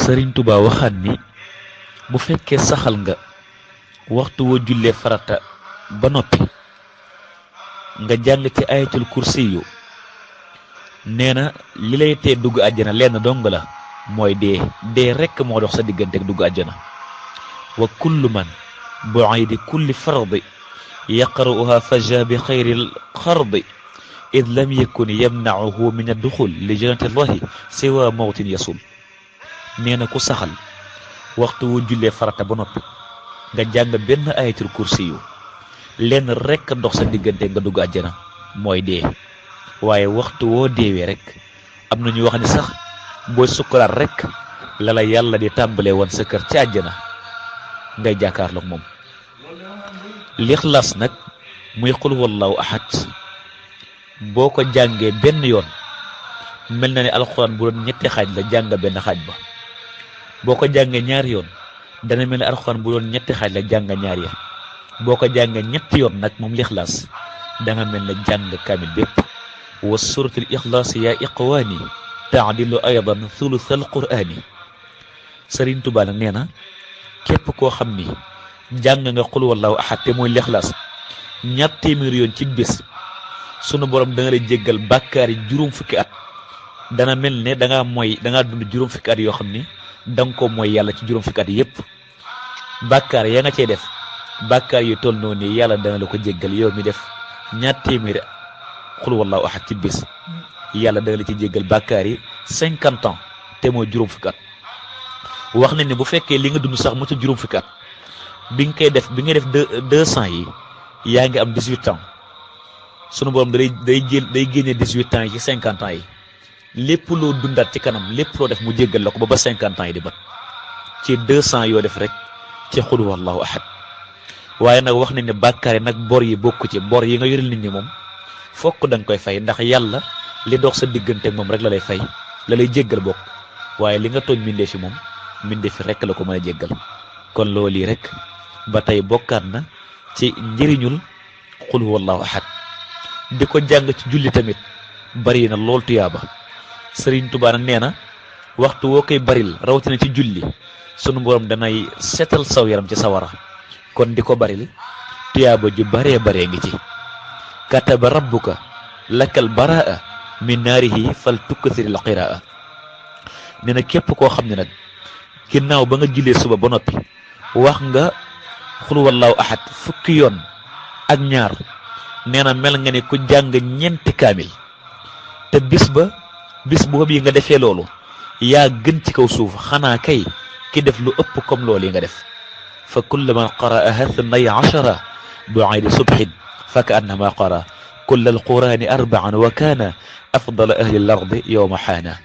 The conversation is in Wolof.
Sëriñ Tuubaa waxaat ni bu fekkee saxal nga waxtu woo jullee farata ba noppi nga jàng ci ayatul kursi yu nee na li lay tee dugg àjjana lenn dong la mooy dee rekk moo dox sa diggante ak dugg àjjana wa kullu man bu'aydi kulli fardi yaqra'uha faja bi xayril xardi id lam yakun yamna'uhu min adduxul li jannati llahi siwa mawtin yasul nee na ku saxal waxtu wu jullee farata ba noppi nga jàng benn ayatul kursi yu lenn rekk dox sa diggante nga dugg àjjana mooy dee waaye waxtu woo deewee rek am na ñu wax ni sax booy sukkuraat rek la la yàlla di tàmbalee woon sa kër ci àjjana ngay jàkkaarloog moom. lixlaas nag muy xul wallahu ahad boo ko jàngee benn yoon mel na ne alxuraan bu doon ñetti xaaj la jàng benn xaaj ba boo ko jàngee ñaari yoon dana mel ne alxuraan bu doon ñetti xaaj la jàng ñaar ya boo ko jàngee ñetti yoon nag moom lixlaas danga mel ne jàng kamil bépp wa suratul ixlaas yaa iqwaani taadilu aydan thuluthal quraani. Sëriñ Tuubaa nag nee na képp koo xam ni jàng nga xul wallahu ahad te mooy lixlaas ñaar téeméeri yoon ci bés sunu borom danga lay jéggal bàkkaar yi juróom fukki at dana mel ne dangaa dund juróom fukki at yoo xam ni danga ko mooy yàlla ci juróom fukki at yépp bàkkaar yaa nga cey def bàkkaar yu toll noonu ni yàlla dana la ko jéggal yow mi def ñaar téeméeri xul wallahu ahad ci bés yàlla dana la ci jéggal bàkkaar yi 50 ans te mooy juróom fukki at. wax nañ ne bu fekkee li nga dund sax mu ci juróom fukki at bi nga def 200 yi yaa ngi am 18 ans sunu borom day génne 18 ans yi ci 50 ans yi lépp loo dundaat ci kanam lépp loo def mu jéggal la ko ba 50 ans yi di bat ci 200 yoo def rek ci xul wallahu ahad. waaye nag wax nañ ne bàkkaar yi nag bor yi bokk ci bor yi nga yoreel nit ñi moom fokk da nga koy fay ndax yàlla li dox sa diggante ak moom rek la lay fay la lay jéggal bokk waaye li nga tooñ mbindee fi moom mbindee fi rek la ko mën a jéggal. kon loolu yi rek ba tey bokkaat na ci njëriñul xul wallahu ahad. di ko jàng ci julli tamit bari na lool tuyaaba. Sëriñ Tuubaa nag nee na waxtu woo koy baril rawatina ci julli sunu borom danay setal saw yaram ci sawara kon di ko baril tuyaaba ju baree ngi ci. kataba rabbuka lakal baraa min naarihi fal tukkasiril qiraa. nee na képp koo xam ne nag ginnaaw ba nga jullee suba ba noppi wax nga xul wallahu ahad fukki yoon ak ñaar nee na mel nga ne ku jàng ñeenti kaamil te bis boobu yi nga defee loolu yaa gën ci kaw suuf xanaa kay ki def lu ëpp comme loolu yi nga def. fa kullu man qara'aha 12 bu'aydi subhin fa ka annama qara kulla alqurani 4 wa kana afdala ahli al ardi yawma xaana.